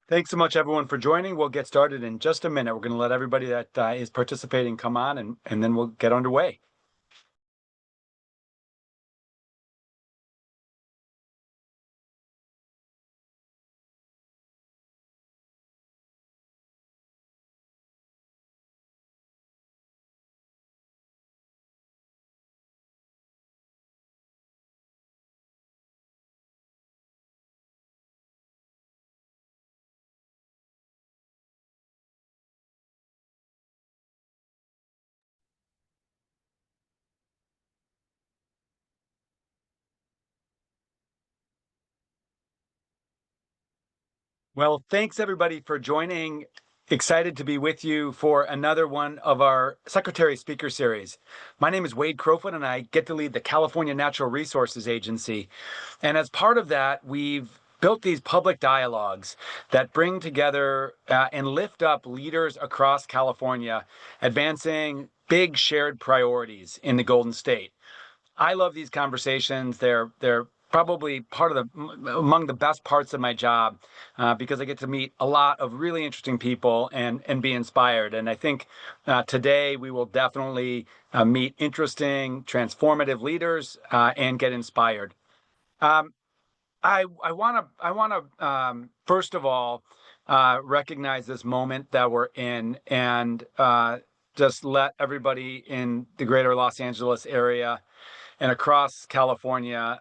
Thanks so much, everyone, for joining. We'll get started in just a minute. We're going to let everybody that is participating come on, and then we'll get underway. Well, thanks, everybody, for joining. Excited to be with you for another one of our Secretary Speaker Series. My name is Wade Crowfoot, and I get to lead the California Natural Resources Agency. And as part of that, we've built these public dialogues that bring together and lift up leaders across California, advancing big shared priorities in the Golden State. I love these conversations. They're probably part of among the best parts of my job because I get to meet a lot of really interesting people and be inspired. And I think today we will definitely meet interesting, transformative leaders and get inspired. Um, I want to first of all recognize this moment that we're in and just let everybody in the greater Los Angeles area and across California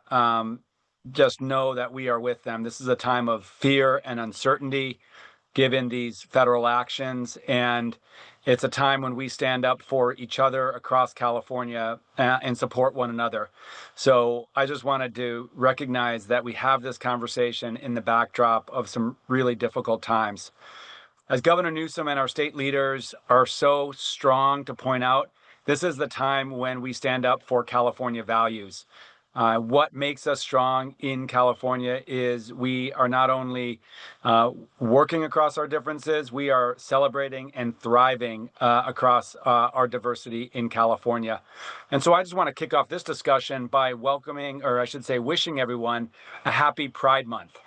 just know that we are with them. This is a time of fear and uncertainty given these federal actions, and it's a time when we stand up for each other across California and support one another. So I just wanted to recognize that we have this conversation in the backdrop of some really difficult times. As Governor Newsom and our state leaders are so strong to point out, this is the time when we stand up for California values. What makes us strong in California is we are not only working across our differences, we are celebrating and thriving across our diversity in California. And so I just want to kick off this discussion by welcoming, or I should say, wishing everyone a happy Pride Month.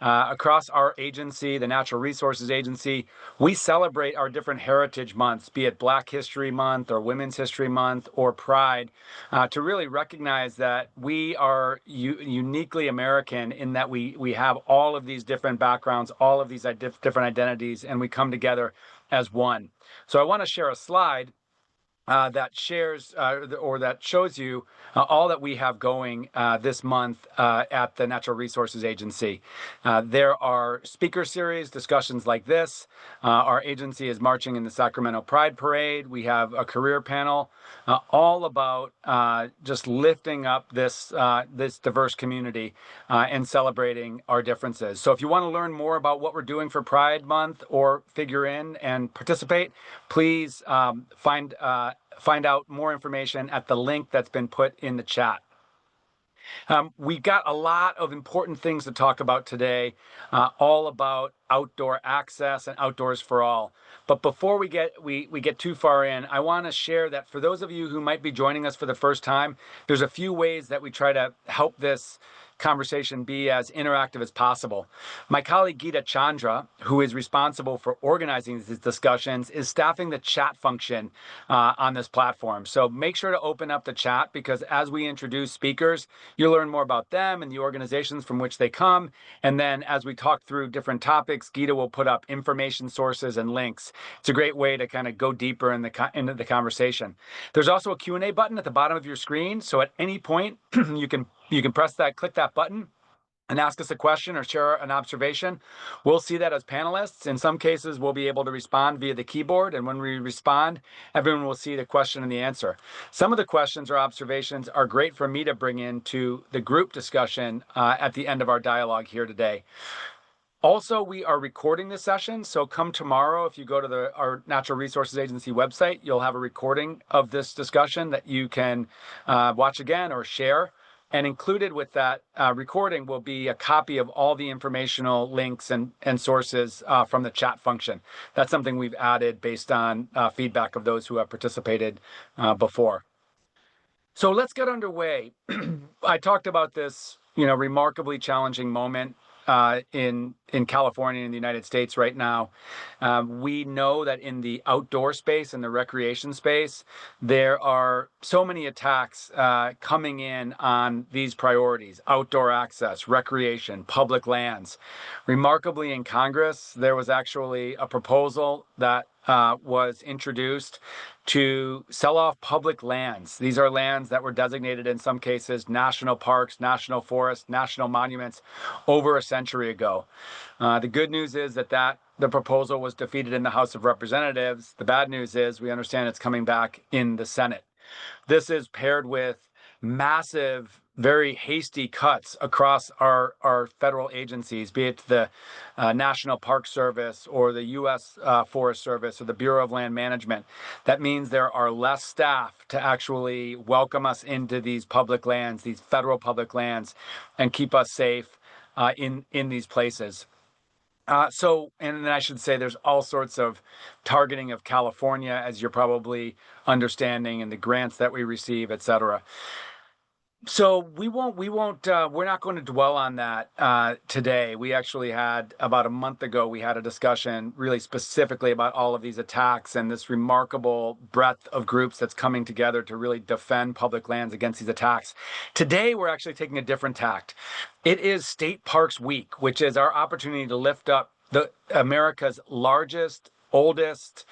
Across our agency, the Natural Resources Agency, we celebrate our different heritage months, be it Black History Month or Women's History Month or Pride, to really recognize that we are uniquely American in that we have all of these different backgrounds, all of these different identities, and we come together as one. So I want to share a slide that shares or that shows you all that we have going this month at the Natural Resources Agency. There are speaker series, discussions like this. Our agency is marching in the Sacramento Pride Parade. We have a career panel all about just lifting up this diverse community and celebrating our differences. So if you want to learn more about what we're doing for Pride Month or figure in and participate, please find out more information at the link that's been put in the chat. We've got a lot of important things to talk about today, all about outdoor access and outdoors for all. But before we get too far in, I want to share that for those of you who might be joining us for the first time, there's a few ways that we try to help this conversation be as interactive as possible. My colleague Geeta Chandra, who is responsible for organizing these discussions, is staffing the chat function on this platform. So make sure to open up the chat because as we introduce speakers, you'll learn more about them and the organizations from which they come. And then as we talk through different topics, Geeta will put up information sources and links. It's a great way to kind of go deeper into the conversation. There's also a Q&A button at the bottom of your screen. So at any point, you can click that button and ask us a question or share an observation. We'll see that as panelists. In some cases, we'll be able to respond via the keyboard. And when we respond, everyone will see the question and the answer. Some of the questions or observations are great for me to bring into the group discussion at the end of our dialogue here today. Also, we are recording this session, so come tomorrow, if you go to our Natural Resources Agency website, you'll have a recording of this discussion that you can watch again or share. And included with that recording will be a copy of all the informational links and sources from the chat function. That's something we've added based on feedback of those who have participated before. So let's get underway. I talked about this, remarkably challenging moment in California in the United States right now. We know that in the outdoor space and the recreation space, there are so many attacks coming in on these priorities: outdoor access, recreation, public lands. Remarkably, in Congress, there was actually a proposal that was introduced to sell off public lands. These are lands that were designated in some cases national parks, national forests, national monuments over a century ago. The good news is that the proposal was defeated in the House of Representatives. The bad news is we understand it's coming back in the Senate. This is paired with massive, very hasty cuts across our federal agencies, be it the National Park Service or the U.S. Forest Service or the Bureau of Land Management. That means there are less staff to actually welcome us into these public lands, these federal public lands, and keep us safe in these places. And then I should say there's all sorts of targeting of California, as you're probably understanding, and the grants that we receive, et cetera. So we're not going to dwell on that today. We actually had, about a month ago, we had a discussion really specifically about all of these attacks and this remarkable breadth of groups that's coming together to really defend public lands against these attacks. Today, we're actually taking a different tact. It is State Parks Week, which is our opportunity to lift up America's largest, oldest,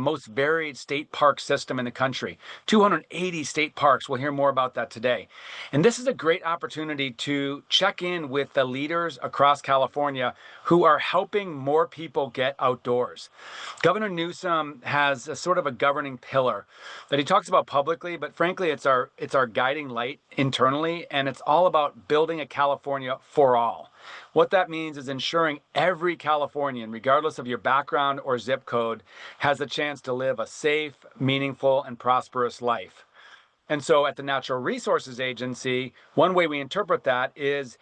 most varied state park system in the country. 280 state parks. We'll hear more about that today. And this is a great opportunity to check in with the leaders across California who are helping more people get outdoors. Governor Newsom has a sort of a governing pillar that he talks about publicly, but frankly, it's our guiding light internally, and it's all about building a California for all. What that means is ensuring every Californian, regardless of your background or zip code, has a chance to live a safe, meaningful, and prosperous life. And so at the Natural Resources Agency, one way we interpret that is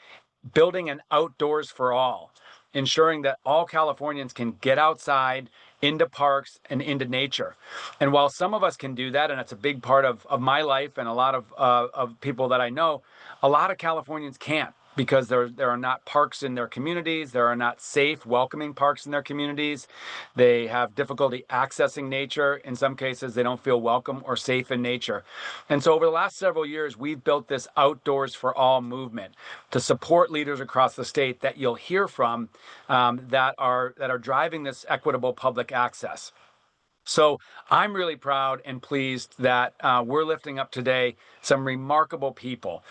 building an outdoors for all, ensuring that all Californians can get outside, into parks, and into nature. And while some of us can do that, and it's a big part of my life and a lot of people that I know, a lot of Californians can't, because there are not parks in their communities. There are not safe, welcoming parks in their communities. They have difficulty accessing nature. In some cases, they don't feel welcome or safe in nature. And so over the last several years, we've built this Outdoors for All movement to support leaders across the state that you'll hear from that are driving this equitable public access. So I'm really proud and pleased that we're lifting up today some remarkable people.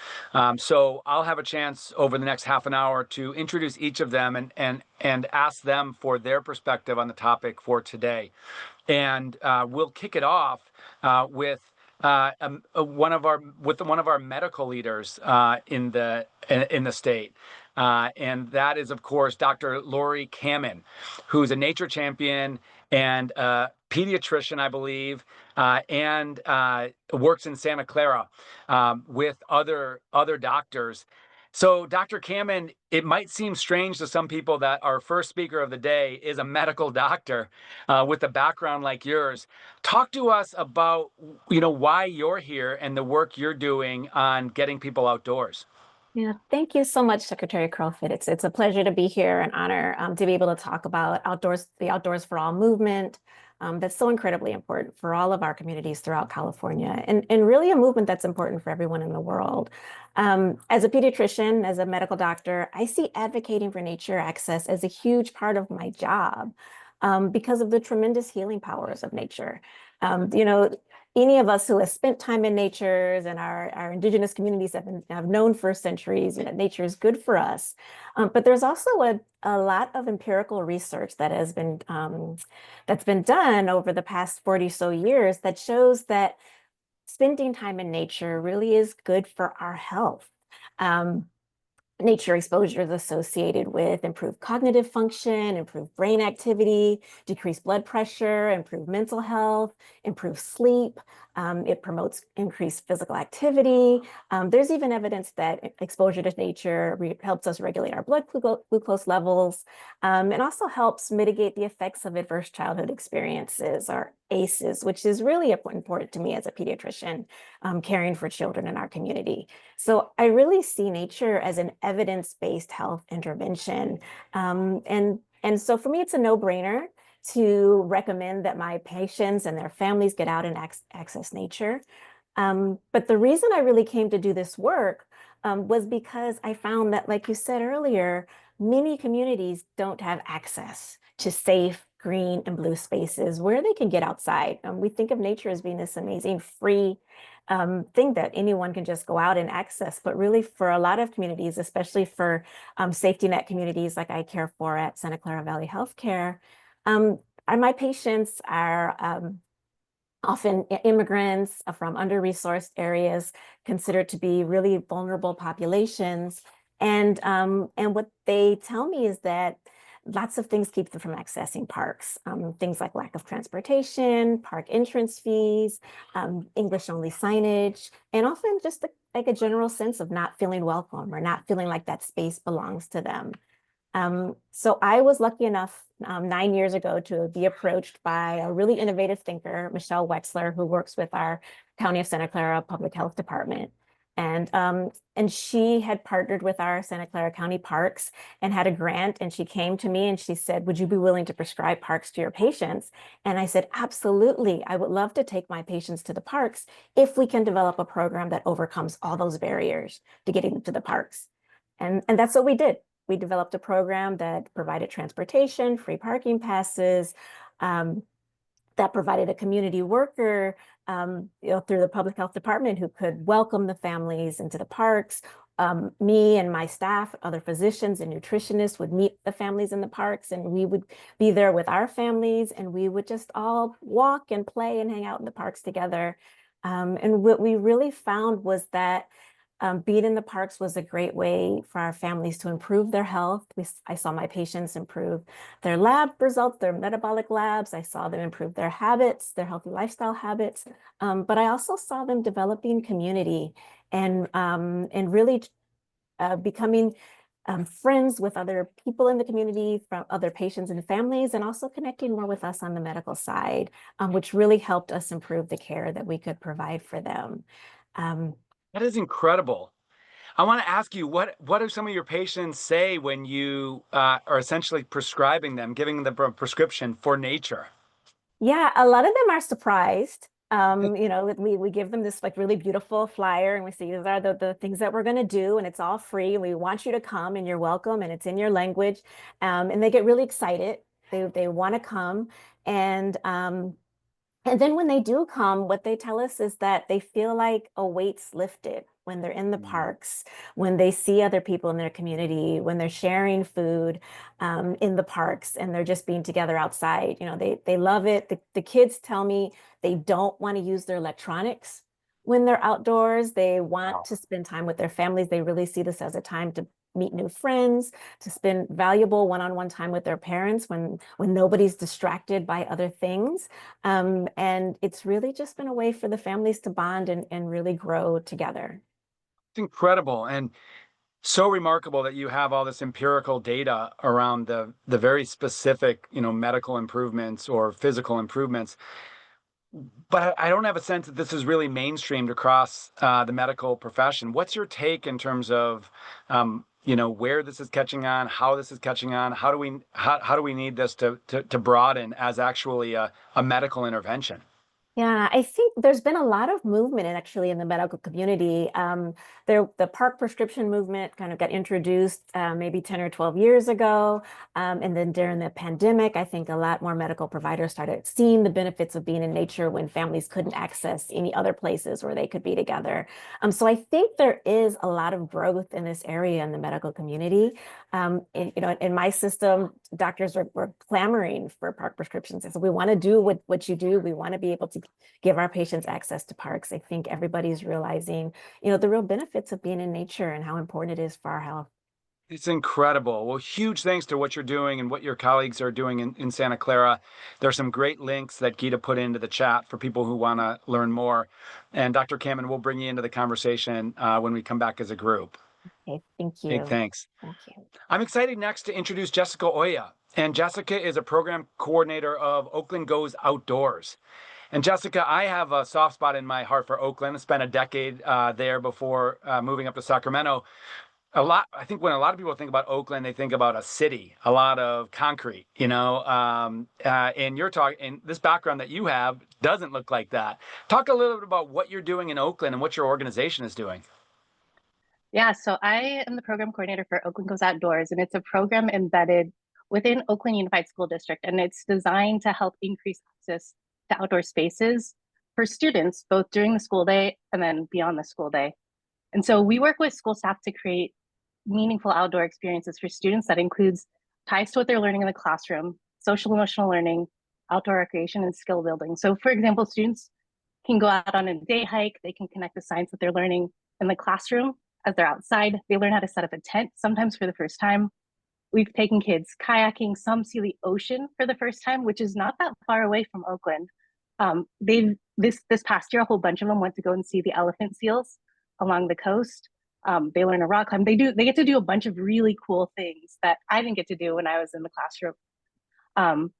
So I'll have a chance over the next half an hour to introduce each of them and ask them for their perspective on the topic for today. And we'll kick it off with one of our medical leaders in the state. And that is, of course, Dr. Lori Kamen, who's a nature champion and a pediatrician, I believe, and works in Santa Clara with other doctors. So, Dr. Kamen, it might seem strange to some people that our first speaker of the day is a medical doctor with a background like yours. Talk to us about, why you're here and the work you're doing on getting people outdoors. Yeah, thank you so much, Secretary Crowfoot. It's a pleasure to be here, an honor to be able to talk about the Outdoors for All movement. That's so incredibly important for all of our communities throughout California, and really a movement that's important for everyone in the world. As a pediatrician, as a medical doctor, I see advocating for nature access as a huge part of my job because of the tremendous healing powers of nature. Any of us who have spent time in nature and our indigenous communities have known for centuries, nature is good for us. But there's also a lot of empirical research that has been that's been done over the past 40 so years that shows that spending time in nature really is good for our health. Nature exposure is associated with improved cognitive function, improved brain activity, decreased blood pressure, improved mental health, improved sleep. It promotes increased physical activity. There's even evidence that exposure to nature helps us regulate our blood glucose levels and also helps mitigate the effects of adverse childhood experiences or spaces, which is really important to me as a pediatrician, caring for children in our community. So I really see nature as an evidence-based health intervention. And so for me, it's a no-brainer to recommend that my patients and their families get out and access nature. But the reason I really came to do this work was because I found that, like you said earlier, many communities don't have access to safe green and blue spaces where they can get outside. We think of nature as being this amazing free thing that anyone can just go out and access. But really, for a lot of communities, especially for safety net communities like I care for at Santa Clara Valley Healthcare, my patients are often immigrants from under-resourced areas considered to be really vulnerable populations. And what they tell me is that lots of things keep them from accessing parks. Things like lack of transportation, park entrance fees, English-only signage, and often just like a general sense of not feeling welcome or not feeling like that space belongs to them. So I was lucky enough 9 years ago to be approached by a really innovative thinker, Michelle Wexler, who works with our County of Santa Clara Public Health Department. And she had partnered with our Santa Clara County Parks and had a grant. And she came to me and she said, "Would you be willing to prescribe parks to your patients?" And I said, "Absolutely. I would love to take my patients to the parks if we can develop a program that overcomes all those barriers to getting to the parks." And that's what we did. We developed a program that provided transportation, free parking passes, um, that provided a community worker, through the public health department who could welcome the families into the parks. Me and my staff, other physicians and nutritionists would meet the families in the parks, and we would be there with our families, and we would just all walk and play and hang out in the parks together. And what we really found was that being in the parks was a great way for our families to improve their health. I saw my patients improve their lab results, their metabolic labs. I saw them improve their habits, their healthy lifestyle habits. But I also saw them developing community and really becoming friends with other people in the community, from other patients and families, and also connecting more with us on the medical side, which really helped us improve the care that we could provide for them. Um, That is incredible. I want to ask you, what do some of your patients say when you are essentially prescribing them, giving them a prescription for nature? Yeah, a lot of them are surprised. We give them this like really beautiful flyer and we say, these are the things that we're going to do, and it's all free. We want you to come and you're welcome, and it's in your language. And they get really excited. They want to come. And and then when they do come, what they tell us is that they feel like a weight's lifted when they're in the Mm. parks, when they see other people in their community, when they're sharing food in the parks and they're just being together outside. They love it. The kids tell me they don't want to use their electronics when they're outdoors. They want Wow. to spend time with their families. They really see this as a time to meet new friends, to spend valuable one-on-one time with their parents when nobody's distracted by other things. And it's really just been a way for the families to bond and really grow together. It's incredible and so remarkable that you have all this empirical data around the very specific, medical improvements or physical improvements. But I don't have a sense that this is really mainstreamed across the medical profession. What's your take in terms of, where this is catching on, how this is catching on? How do we need this to broaden as actually a medical intervention? Yeah, I think there's been a lot of movement actually in the medical community. The park prescription movement kind of got introduced maybe 10 or 12 years ago. And then during the pandemic, I think a lot more medical providers started seeing the benefits of being in nature when families couldn't access any other places where they could be together. So I think there is a lot of growth in this area in the medical community. In my system, doctors were clamoring for park prescriptions. And so we want to do what you do. We want to be able to give our patients access to parks. I think everybody's realizing, the real benefits of being in nature and how important it is for our health. It's incredible. Well, huge thanks to what you're doing and what your colleagues are doing in Santa Clara. There's some great links that Gita put into the chat for people who want to learn more. And Dr. Kamen, we'll bring you into the conversation when we come back as a group. Okay, thank Big you. thanks. Thank you. I'm excited next to introduce Jessica Oya. and Jessica is a program coordinator of Oakland Goes Outdoors. And Jessica, I have a soft spot in my heart for Oakland. I spent a decade there before moving up to Sacramento. I think when a lot of people think about Oakland, they think about a city, a lot of concrete, and you're talking, and this background that you have doesn't look like that. Talk a little bit about what you're doing in Oakland and what your organization is doing. Yeah, so I am the program coordinator for Oakland Goes Outdoors, and it's a program embedded within Oakland Unified School District, and it's designed to help increase access to outdoor spaces for students, both during the school day and then beyond the school day. And so we work with school staff to create meaningful outdoor experiences for students that includes ties to what they're learning in the classroom, social emotional learning, outdoor recreation, and skill building. So for example, students can go out on a day hike, they can connect the science that they're learning in the classroom as they're outside. They learn how to set up a tent, sometimes for the first time. We've taken kids kayaking, some see the ocean for the first time, which is not that far away from Oakland. They've this past year, a whole bunch of them went to go and see the elephant seals along the coast. They learn a rock climb. They get to do a bunch of really cool things that I didn't get to do when I was in the classroom. Um,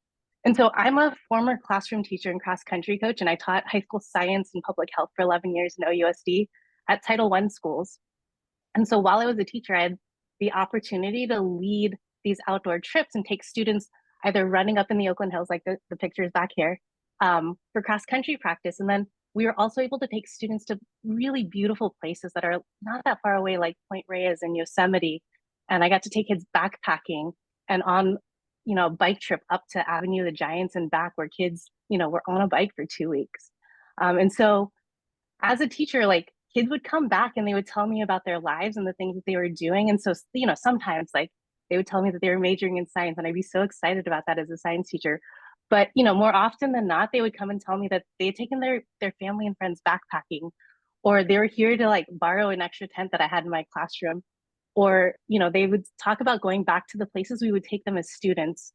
and so I'm a former classroom teacher and cross country coach, and I taught high school science and public health for 11 years in OUSD at Title I schools. And so while I was a teacher, I had the opportunity to lead these outdoor trips and take students either running up in the Oakland Hills, like the pictures back here, for cross country practice. And then we were also able to take students to really beautiful places that are not that far away, like Point Reyes and Yosemite. And I got to take kids backpacking and on, a bike trip up to Avenue of the Giants and back where kids, were on a bike for 2 weeks. And so as a teacher, like kids would come back and they would tell me about their lives and the things that they were doing. And so, sometimes like they would tell me that they were majoring in science, and I'd be so excited about that as a science teacher. But more often than not, they would come and tell me that they had taken their family and friends backpacking, or they were here to like borrow an extra tent that I had in my classroom, or they would talk about going back to the places we would take them as students.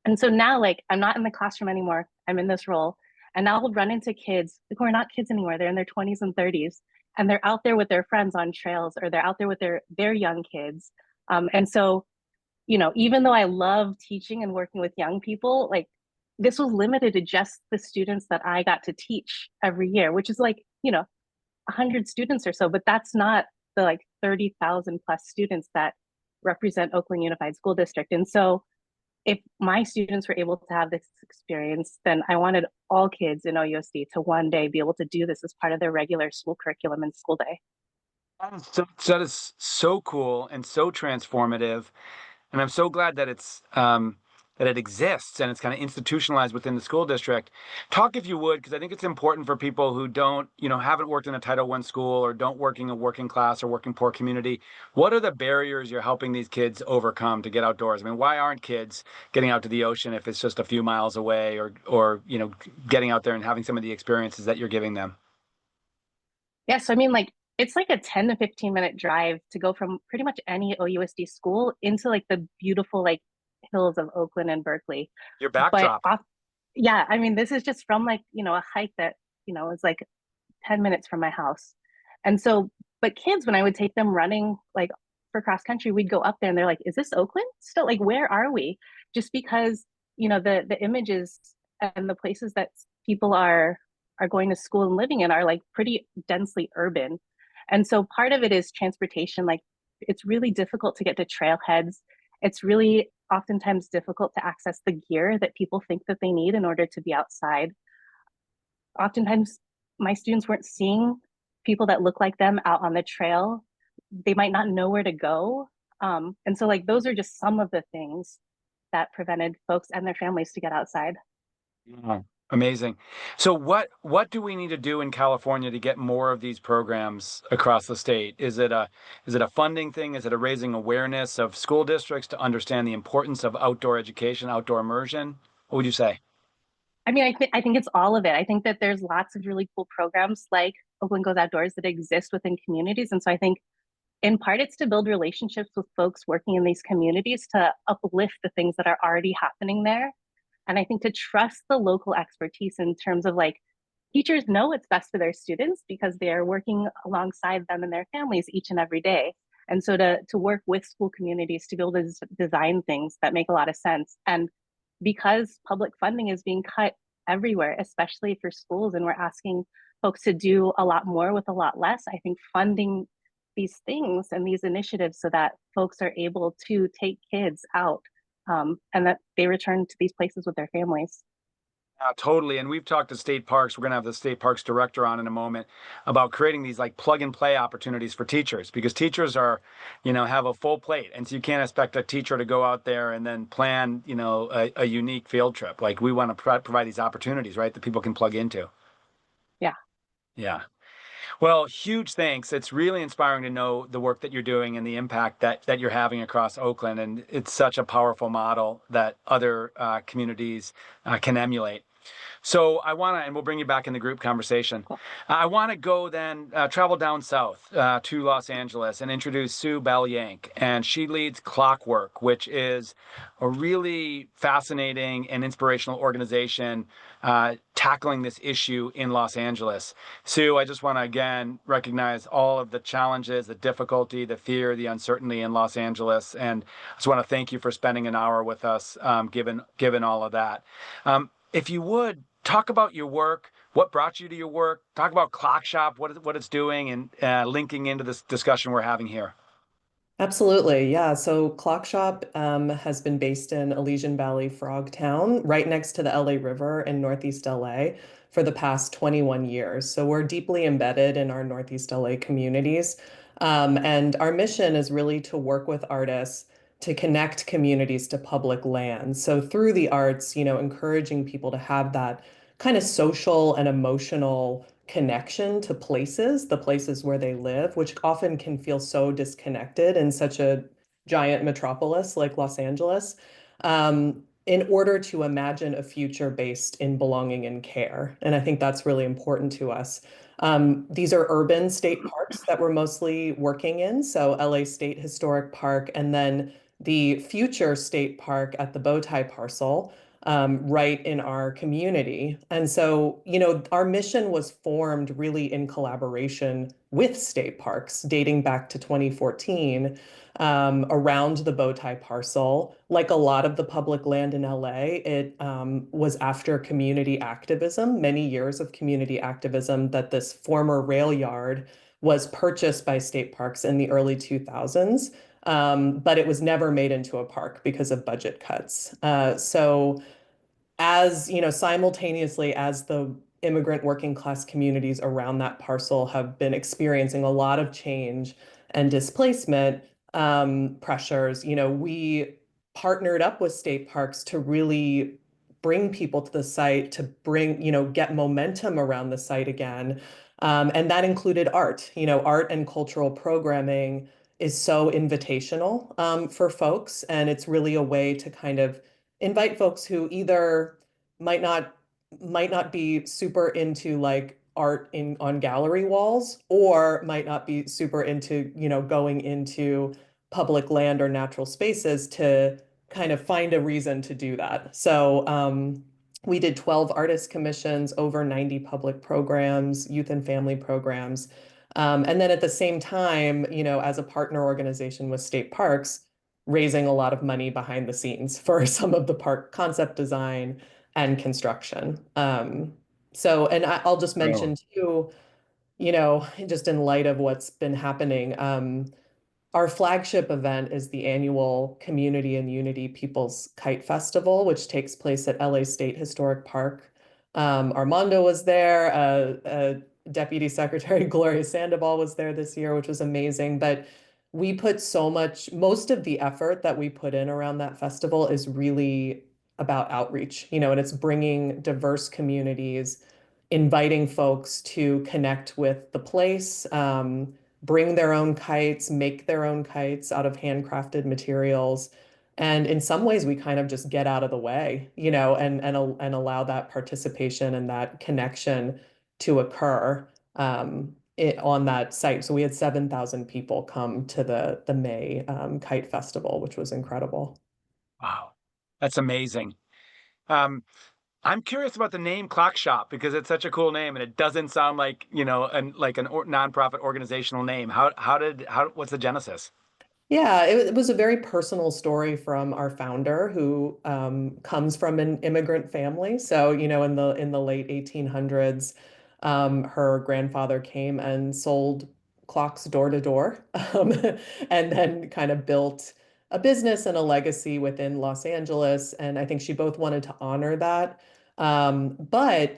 And so now, like, I'm not in the classroom anymore. I'm in this role. And now I'll run into kids who are not kids anymore. They're in their 20s and 30s, and they're out there with their friends on trails, or they're out there with their young kids. And so, even though I love teaching and working with young people, like this was limited to just the students that I got to teach every year, which is like, 100 students or so, but that's not the like 30,000 plus students that represent Oakland Unified School District. And so if my students were able to have this experience, then I wanted all kids in OUSD to one day be able to do this as part of their regular school curriculum and school day. That is so cool and so transformative. And I'm so glad that that it exists and it's kind of institutionalized within the school district. Talk, if you would, because I think it's important for people who don't, haven't worked in a Title I school or don't work in a working class or working poor community. What are the barriers you're helping these kids overcome to get outdoors? I mean, why aren't kids getting out to the ocean if it's just a few miles away, or getting out there and having some of the experiences that you're giving them? Yeah, so I mean, like it's like a 10 to 15-minute drive to go from pretty much any OUSD school into like the beautiful like hills of Oakland and Berkeley. Your But backdrop. yeah, I mean, this is just from like, a hike that, is like 10 minutes from my house. And so, but kids, when I would take them running like for cross country, we'd go up there and they're like, is this Oakland still? Like, where are we? Just because, the images and the places that people are going to school and living in are like pretty densely urban. And so part of it is transportation. Like it's really difficult to get to trailheads. It's really oftentimes difficult to access the gear that people think that they need in order to be outside. Oftentimes my students weren't seeing people that look like them out on the trail. They might not know where to go. And so like those are just some of the things that prevented folks and their families to get outside. Yeah. Amazing. So what do we need to do in California to get more of these programs across the state? Is it a funding thing? Is it a raising awareness of school districts to understand the importance of outdoor education, outdoor immersion? What would you say? I mean, I think it's all of it. I think that there's lots of really cool programs like Oakland Goes Outdoors that exist within communities. And so I think in part it's to build relationships with folks working in these communities to uplift the things that are already happening there. And I think to trust the local expertise in terms of like teachers know what's best for their students because they are working alongside them and their families each and every day. And so to work with school communities to be able to design things that make a lot of sense. And because public funding is being cut everywhere, especially for schools, and we're asking folks to do a lot more with a lot less, I think funding these things and these initiatives so that folks are able to take kids out and that they return to these places with their families. Totally. And we've talked to state parks. We're going to have the state parks director on in a moment about creating these like plug and play opportunities for teachers, because teachers are, have a full plate. And so you can't expect a teacher to go out there and then plan, a unique field trip. Like we want to provide these opportunities, right, that people can plug into. Yeah. Yeah. Well, huge thanks. It's really inspiring to know the work that you're doing and the impact that you're having across Oakland. And it's such a powerful model that other communities can emulate. So I want to, and we'll bring you back in the group conversation. Cool. I want to go then travel down south to Los Angeles and introduce Sue Bell-Yank. And she leads Clockwork, which is a really fascinating and inspirational organization tackling this issue in Los Angeles. Sue, I just want to again recognize all of the challenges, the difficulty, the fear, the uncertainty in Los Angeles. And I just want to thank you for spending an hour with us, given all of that. If you would, talk about your work, what brought you to your work, talk about Clock Shop, what it's doing, and linking into this discussion we're having here. Absolutely. Yeah. So Clock Shop has been based in Elysian Valley, Frogtown, right next to the LA River in Northeast LA for the past 21 years. So we're deeply embedded in our Northeast LA communities. And our mission is really to work with artists to connect communities to public lands. So through the arts, encouraging people to have that kind of social and emotional connection to places, the places where they live, which often can feel so disconnected in such a giant metropolis like Los Angeles, in order to imagine a future based in belonging and care. And I think that's really important to us. These are urban state parks that we're mostly working in. So LA State Historic Park, and then the future state park at the Bowtie parcel, right in our community. And so, our mission was formed really in collaboration with state parks dating back to 2014, around the Bowtie parcel. Like a lot of the public land in LA, it was after community activism, many years of community activism, that this former rail yard was purchased by state parks in the early 2000s. But it was never made into a park because of budget cuts. So as simultaneously as the immigrant working class communities around that parcel have been experiencing a lot of change and displacement pressures, we partnered up with state parks to really bring people to the site, to bring, get momentum around the site again. And that included art. Art and cultural programming is so invitational for folks, and it's really a way to kind of invite folks who either might not be super into like art on gallery walls, or might not be super into, going into public land or natural spaces, to kind of find a reason to do that. So we did 12 artist commissions, over 90 public programs, youth and family programs. And then at the same time, as a partner organization with state parks, raising a lot of money behind the scenes for some of the park concept design and construction. And I'll just mention too, just in light of what's been happening, our flagship event is the annual Community and Unity People's Kite Festival, which takes place at LA State Historic Park. Armando was there, Deputy Secretary Gloria Sandoval was there this year, which was amazing. But we put most of the effort that we put in around that festival is really about outreach, and it's bringing diverse communities, inviting folks to connect with the place, bring their own kites, make their own kites out of handcrafted materials. And in some ways, we kind of just get out of the way, and allow that participation and that connection to occur on that site. So we had 7,000 people come to the May Kite Festival, which was incredible. Wow, that's amazing. Um, I'm curious about the name Clock Shop because it's such a cool name and it doesn't sound like, like an nonprofit organizational name. What's the genesis? Yeah, it was a very personal story from our founder who comes from an immigrant family. So, in the late 1800s, her grandfather came and sold clocks door to door, and then kind of built a business and a legacy within Los Angeles. And I think she both wanted to honor that. But,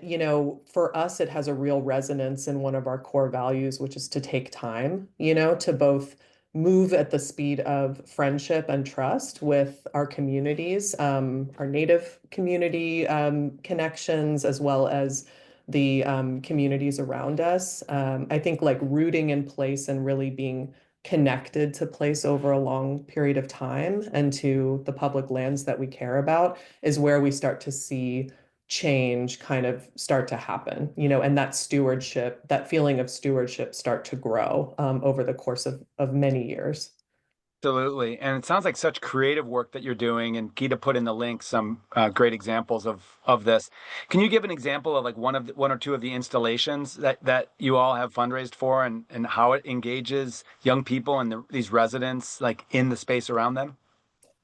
for us, it has a real resonance in one of our core values, which is to take time, to both move at the speed of friendship and trust with our communities, our Native community connections, as well as the communities around us. I think like rooting in place and really being connected to place over a long period of time and to the public lands that we care about is where we start to see change kind of start to happen, and that stewardship, that feeling of stewardship start to grow over the course of many years. Absolutely. And it sounds like such creative work that you're doing. And Gita put in the link some great examples of this. Can you give an example of like one or two of the installations that you all have fundraised for and how it engages young people and these residents like in the space around them?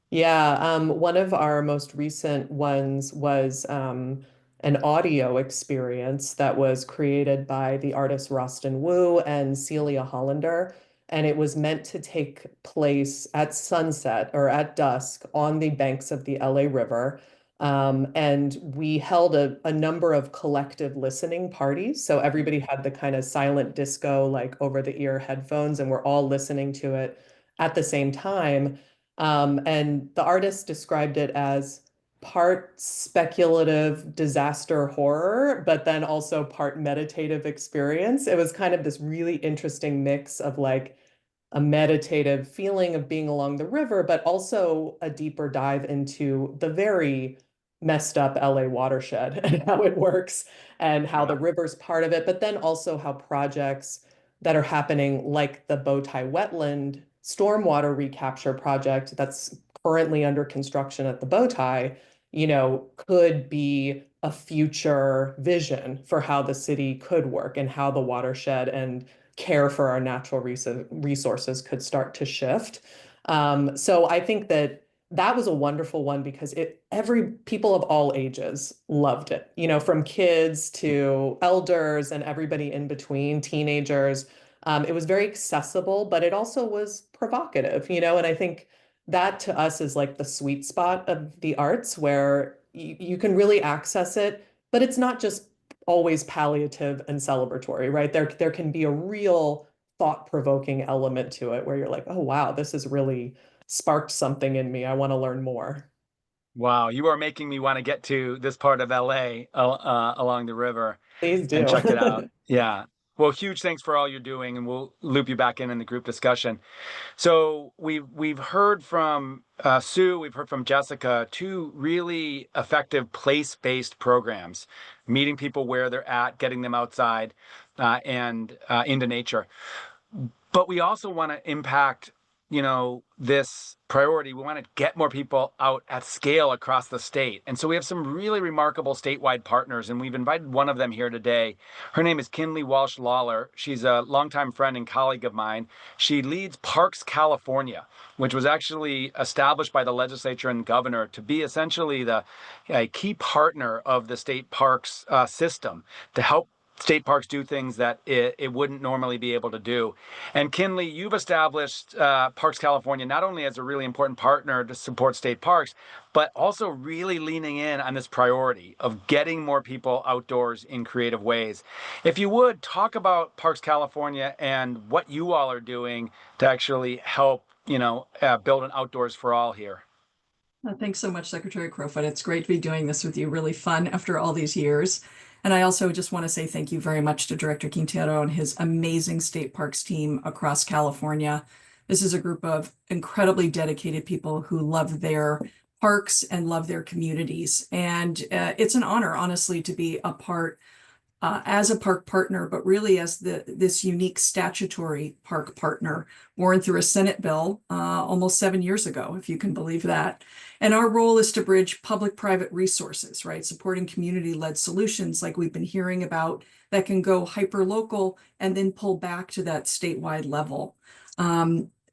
Yeah, one of our most recent ones was an audio experience that was created by the artists Rostin Wu and Celia Hollander. And it was meant to take place at sunset or at dusk on the banks of the LA River. And we held a number of collective listening parties. So everybody had the kind of silent disco, like over the ear headphones, and we're all listening to it at the same time. And the artist described it as part speculative disaster horror, but then also part meditative experience. It was kind of this really interesting mix of like a meditative feeling of being along the river, but also a deeper dive into the very messed up LA watershed and how it works and how the Yeah. river's part of it, but then also how projects that are happening, like the Bowtie Wetland stormwater recapture project that's currently under construction at the Bowtie, could be a future vision for how the city could work and how the watershed and care for our natural resources could start to shift. So I think that was a wonderful one because every people of all ages loved it, from kids to elders and everybody in between, teenagers. It was very accessible, but it also was provocative, and I think that to us is like the sweet spot of the arts where you can really access it, but it's not just always palliative and celebratory, right? There can be a real thought-provoking element to it where you're like, oh wow, this has really sparked something in me. I want to learn more. Wow, you are making me want to get to this part of LA along the river Please and check it out. do. Yeah. Well, huge thanks for all you're doing, and we'll loop you back in the group discussion. So we've heard from Sue, we've heard from Jessica, two really effective place-based programs, meeting people where they're at, getting them outside and into nature. But we also want to impact, this priority. We want to get more people out at scale across the state. And so we have some really remarkable statewide partners, and we've invited one of them here today. Her name is Kinley Walsh Lawler. She's a longtime friend and colleague of mine. She leads Parks California, which was actually established by the legislature and governor to be essentially a key partner of the state parks system to help state parks do things that it wouldn't normally be able to do. And Kinley, you've established Parks California not only as a really important partner to support state parks, but also really leaning in on this priority of getting more people outdoors in creative ways. If you would, talk about Parks California and what you all are doing to actually help, build an outdoors for all here. Thanks so much, Secretary Crowfoot. It's great to be doing this with you. Really fun after all these years. And I also just want to say thank you very much to Director Quintero and his amazing state parks team across California. This is a group of incredibly dedicated people who love their parks and love their communities. And it's an honor, honestly, to be a part as a park partner, but really as this unique statutory park partner born through a Senate bill almost 7 years ago, if you can believe that. And our role is to bridge public-private resources, right? Supporting community-led solutions like we've been hearing about that can go hyper-local and then pull back to that statewide level.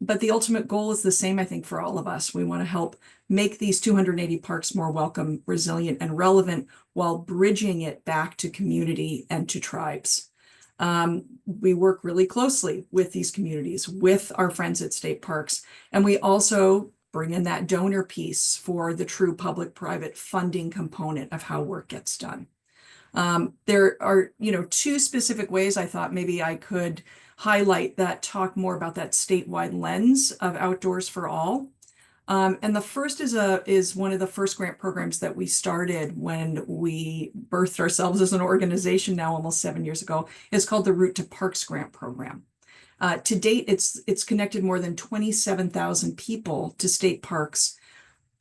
But the ultimate goal is the same, I think, for all of us. We want to help make these 280 parks more welcome, resilient, and relevant while bridging it back to community and to tribes. We work really closely with these communities, with our friends at state parks, and we also bring in that donor piece for the true public-private funding component of how work gets done. There are, two specific ways I thought maybe I could highlight that talk more about that statewide lens of Outdoors for All. And the first is one of the first grant programs that we started when we birthed ourselves as an organization now almost 7 years ago. It's called the Route to Parks Grant Program. To date, it's connected more than 27,000 people to state parks.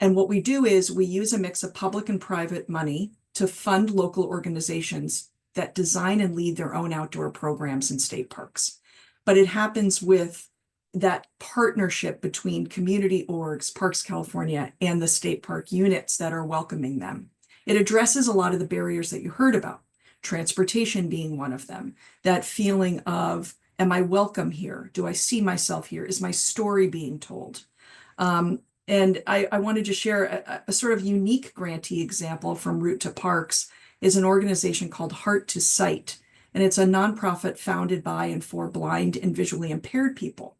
And what we do is we use a mix of public and private money to fund local organizations that design and lead their own outdoor programs in state parks. But it happens with that partnership between community orgs, Parks California, and the state park units that are welcoming them. It addresses a lot of the barriers that you heard about, transportation being one of them, that feeling of, am I welcome here? Do I see myself here? Is my story being told? And I wanted to share a sort of unique grantee example from Route to Parks is an organization called Heart to Sight. And it's a nonprofit founded by and for blind and visually impaired people.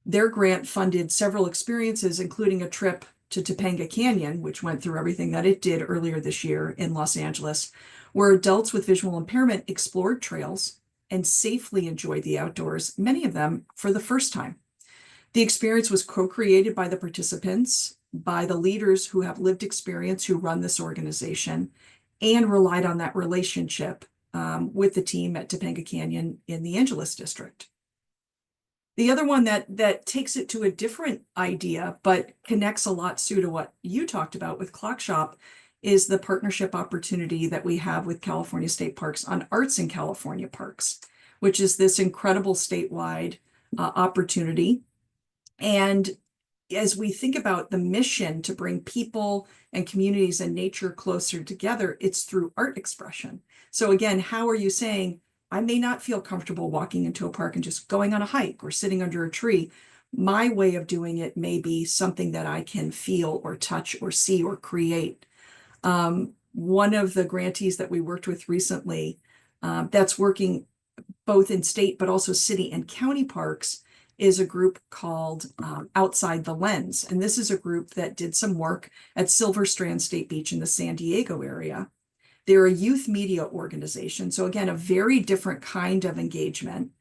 Their grant funded several experiences, including a trip to Topanga Canyon, which went through everything that it did earlier this year in Los Angeles, where adults with visual impairment explored trails and safely enjoyed the outdoors, many of them for the first time. The experience was co-created by the participants, by the leaders who have lived experience who run this organization, and relied on that relationship with the team at Topanga Canyon in the Angeles district. The other one that takes it to a different idea, but connects a lot, Sue, to what you talked about with Clock Shop, is the partnership opportunity that we have with California State Parks on Arts in California Parks, which is this incredible statewide opportunity. And as we think about the mission to bring people and communities and nature closer together, it's through art expression. So again, how are you saying, I may not feel comfortable walking into a park and just going on a hike or sitting under a tree. My way of doing it may be something that I can feel or touch or see or create. One of the grantees that we worked with recently that's working both in state but also city and county parks is a group called Outside the Lens. And this is a group that did some work at Silver Strand State Beach in the San Diego area. They're a youth media organization. So again, a very different kind of engagement.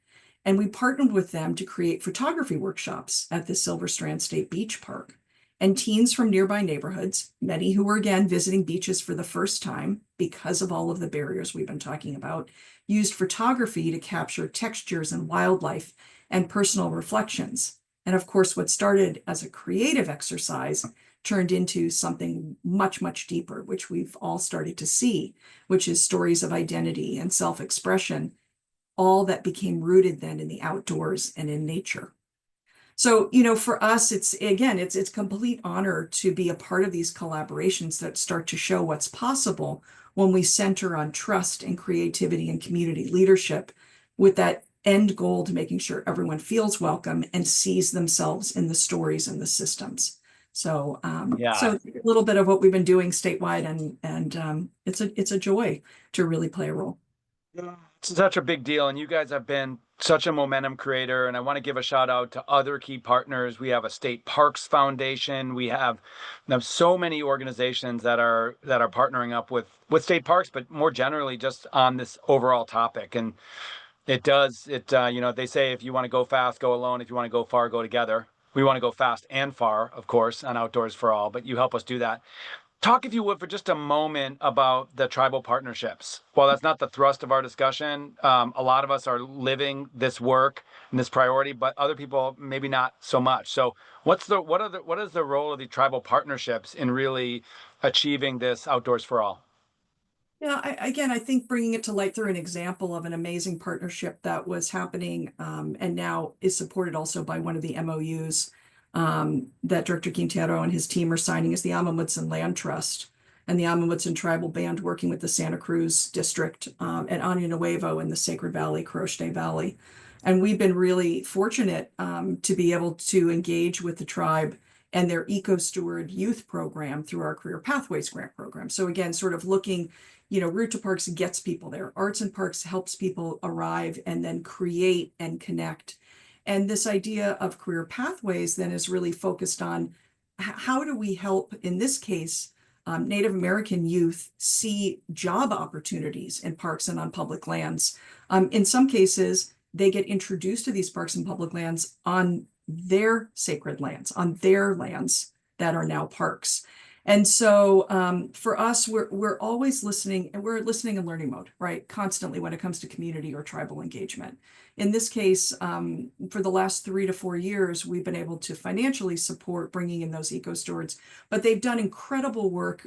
And we partnered with them to create photography workshops at the Silver Strand State Beach Park. And teens from nearby neighborhoods, many who were again visiting beaches for the first time because of all of the barriers we've been talking about, used photography to capture textures and wildlife and personal reflections. And of course, what started as a creative exercise turned into something much, much deeper, which we've all started to see, which is stories of identity and self-expression, all that became rooted then in the outdoors and in nature. So, for us, it's complete honor to be a part of these collaborations that start to show what's possible when we center on trust and creativity and community leadership with that end goal to making sure everyone feels welcome and sees themselves in the stories and the systems. So, so a little bit of what we've been doing statewide, and it's a joy to really play a role. It's such a big deal, and you guys have been such a momentum creator. And I want to give a shout out to other key partners. We have a State Parks Foundation. We have so many organizations that are partnering up with state parks, but more generally just on this overall topic. And they say if you want to go fast, go alone. If you want to go far, go together. We want to go fast and far, of course, on Outdoors for All, but you help us do that. Talk, if you would, for just a moment about the tribal partnerships. While that's not the thrust of our discussion, a lot of us are living this work and this priority, but other people maybe not so much. So what is the role of the tribal partnerships in really achieving this Outdoors for All? Yeah, again, I think bringing it to light through an example of an amazing partnership that was happening and now is supported also by one of the MOUs that Director Quintero and his team are signing is the Amamutsan Land Trust and the Amamutsan Tribal Band working with the Santa Cruz District at Año Nuevo in the Sacred Valley, Coroche Valley. And we've been really fortunate to be able to engage with the tribe and their Eco Steward Youth Program through our Career Pathways Grant Program. So again, sort of looking, Route to Parks gets people there. Arts and Parks helps people arrive and then create and connect. And this idea of career pathways then is really focused on how do we help, in this case, Native American youth see job opportunities in parks and on public lands. In some cases, they get introduced to these parks and public lands on their sacred lands, on their lands that are now parks. And so for us, we're always listening, and we're listening and learning mode, right? Constantly when it comes to community or tribal engagement. In this case, for the last 3 to 4 years, we've been able to financially support bringing in those eco stewards, but they've done incredible work,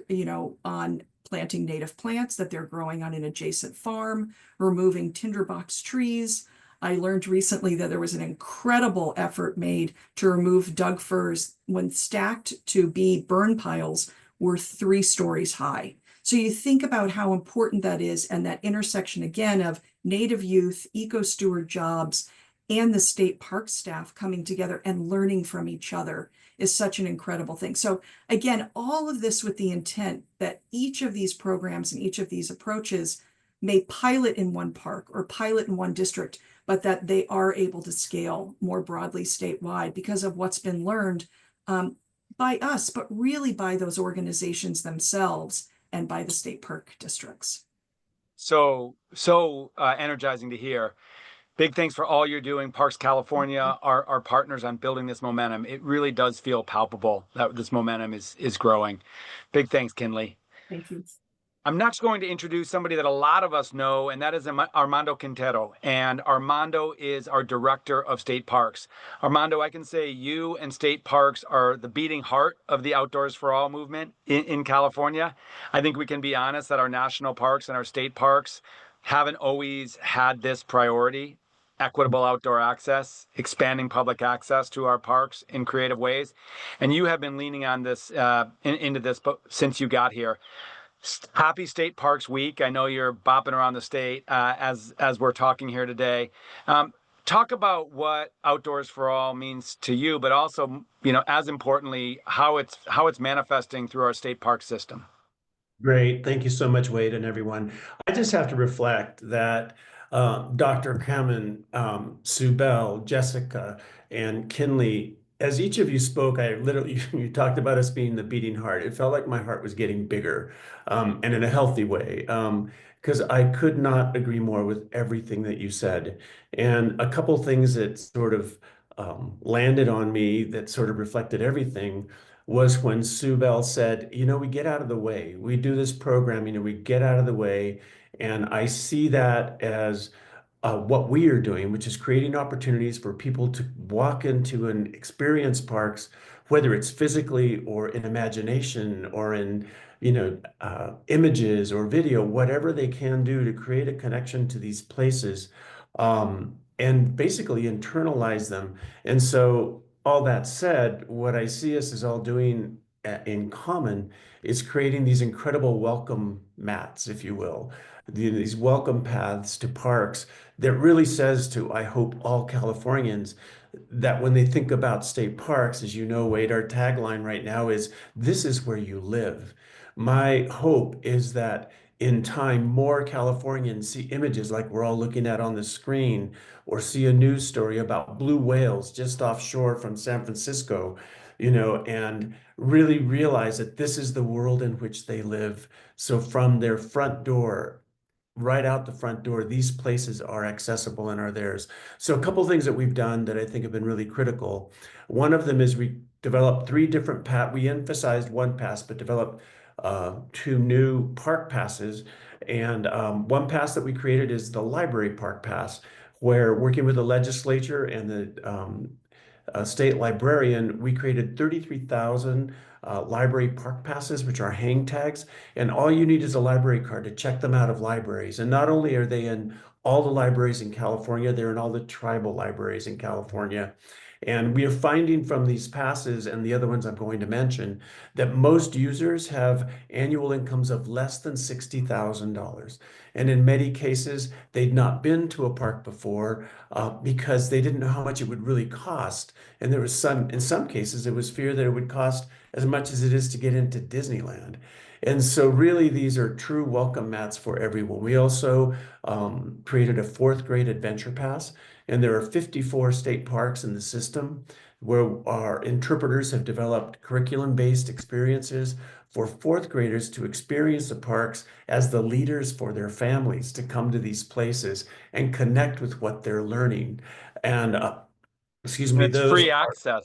on planting native plants that they're growing on an adjacent farm, removing tinderbox trees. I learned recently that there was an incredible effort made to remove Doug firs when stacked to be burn piles were 3 stories high. So you think about how important that is, and that intersection again of Native youth, eco steward jobs, and the state park staff coming together and learning from each other is such an incredible thing. So again, all of this with the intent that each of these programs and each of these approaches may pilot in one park or pilot in one district, but that they are able to scale more broadly statewide because of what's been learned by us, but really by those organizations themselves and by the state park districts. So energizing to hear. Big thanks for all you're doing. Parks California, our partners on building this momentum. It really does feel palpable that this momentum is growing. Big thanks, Kinley. Thank you. I'm next going to introduce somebody that a lot of us know, and that is Armando Quintero. And Armando is our director of state parks. Armando, I can say you and state parks are the beating heart of the Outdoors for All movement in California. I think we can be honest that our national parks and our state parks haven't always had this priority: equitable outdoor access, expanding public access to our parks in creative ways. And you have been leaning on this into this since you got here. Happy State Parks Week. I know you're bopping around the state as we're talking here today. Talk about what Outdoors for All means to you, but also, as importantly, how it's manifesting through our state park system. Great. Thank you so much, Wade, and everyone. I just have to reflect that Dr. Kamen, Sue Bell, Jessica, and Kinley, as each of you spoke, you talked about us being the beating heart. It felt like my heart was getting bigger, and in a healthy way, because I could not agree more with everything that you said. And a couple things that sort of landed on me that sort of reflected everything was when Sue Bell said, we get out of the way. We do this program, we get out of the way. And I see that as what we are doing, which is creating opportunities for people to walk into and experience parks, whether it's physically or in imagination or in, images or video, whatever they can do to create a connection to these places, and basically internalize them. And so all that said, what I see us as all doing in common is creating these incredible welcome mats, if you will, these welcome paths to parks that really says to, I hope, all Californians that when they think about state parks, as you know, Wade, our tagline right now is, this is where you live. My hope is that in time, more Californians see images like we're all looking at on the screen, or see a news story about blue whales just offshore from San Francisco, and really realize that this is the world in which they live. So from their front door, right out the front door, these places are accessible and are theirs. So a couple of things that we've done that I think have been really critical. One of them is we developed 3 different we emphasized one pass, but developed 2 new park passes. And one pass that we created is the library park pass, where working with the legislature and state librarian, we created 33,000 library park passes, which are hang tags. And all you need is a library card to check them out of libraries. And not only are they in all the libraries in California, they're in all the tribal libraries in California. And we are finding from these passes and the other ones I'm going to mention that most users have annual incomes of less than $60,000. And in many cases, they'd not been to a park before because they didn't know how much it would really cost. And there was in some cases, it was fear that it would cost as much as it is to get into Disneyland. And so really, these are true welcome mats for everyone. We also created a 4th grade adventure pass, and there are 54 state parks in the system where our interpreters have developed curriculum-based experiences for 4th graders to experience the parks as the leaders for their families, to come to these places and connect with what they're learning. And excuse And me, it's those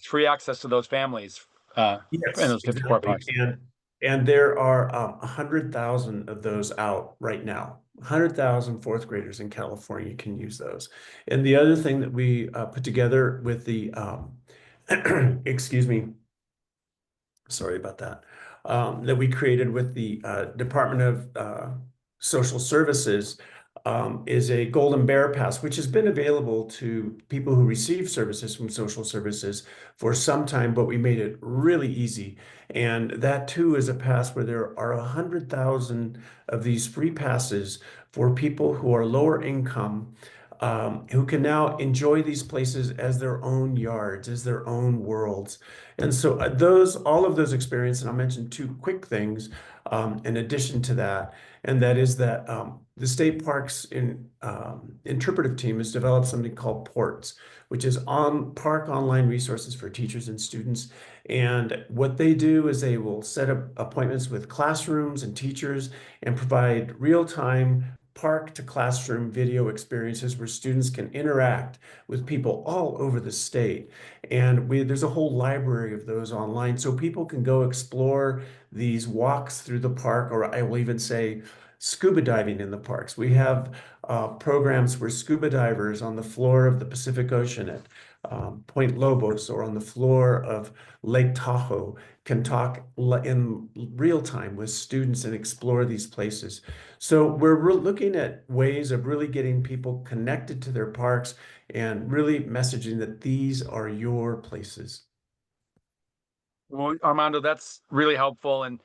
free access to those families in yes, those 54 exactly. parks. And there are 100,000 of those out right now. 100,000 4th graders in California can use those. And the other thing that we put together with the, excuse me, sorry about that, that we created with the Department of Social Services is a Golden Bear Pass, which has been available to people who receive services from social services for some time, but we made it really easy. And that too is a pass where there are 100,000 of these free passes for people who are lower income, who can now enjoy these places as their own yards, as their own worlds. And so all of those experiences, and I'll mention 2 quick things in addition to that, and that is that the state parks interpretive team has developed something called ports, which is park online resources for teachers and students. And what they do is they will set up appointments with classrooms and teachers and provide real-time park to classroom video experiences where students can interact with people all over the state. And there's a whole library of those online, so people can go explore these walks through the park, or I will even say scuba diving in the parks. We have programs where scuba divers on the floor of the Pacific Ocean at Point Lobos or on the floor of Lake Tahoe can talk in real time with students and explore these places. So we're looking at ways of really getting people connected to their parks and really messaging that these are your places. Well, Armando, that's really helpful. And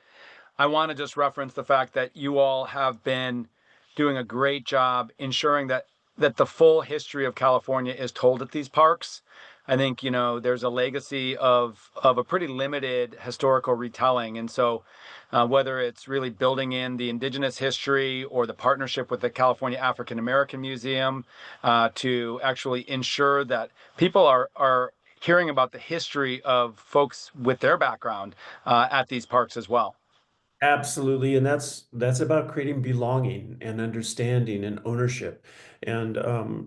I want to just reference the fact that you all have been doing a great job ensuring that the full history of California is told at these parks. I think, there's a legacy of a pretty limited historical retelling. And so whether it's really building in the indigenous history or the partnership with the California African American Museum to actually ensure that people are hearing about the history of folks with their background at these parks as well. Absolutely, and that's about creating belonging and understanding and ownership. And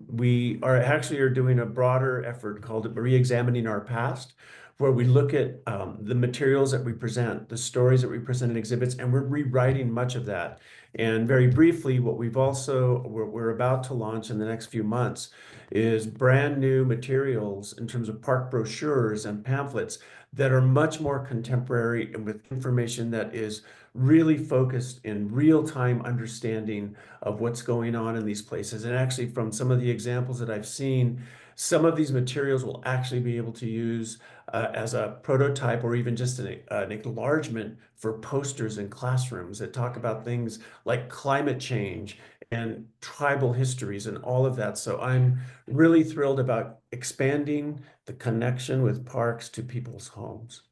we are doing a broader effort called Re-examining Our Past, where we look at the materials that we present, the stories that we present in exhibits, and we're rewriting much of that. And very briefly, what we're about to launch in the next few months is brand new materials in terms of park brochures and pamphlets that are much more contemporary and with information that is really focused in real-time understanding of what's going on in these places. And actually, from some of the examples that I've seen, some of these materials will actually be able to use as a prototype or even just an enlargement for posters in classrooms that talk about things like climate change and tribal histories and all of that. So I'm really thrilled about expanding the connection with parks to people's homes.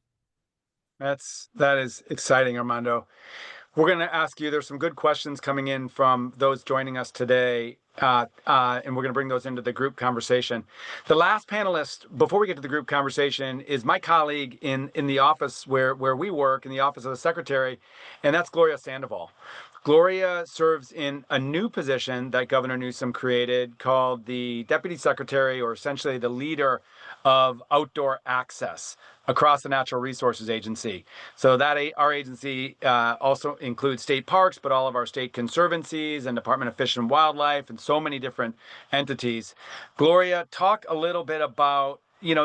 That is exciting, Armando. We're going to ask you, there's some good questions coming in from those joining us today, and we're going to bring those into the group conversation. The last panelist, before we get to the group conversation, is my colleague in the office where we work, in the office of the secretary, and that's Gloria Sandoval. Gloria serves in a new position that Governor Newsom created called the Deputy Secretary, or essentially the leader of outdoor access across the Natural Resources Agency. So that our agency also includes state parks, but all of our state conservancies and Department of Fish and Wildlife and so many different entities. Gloria, talk a little bit about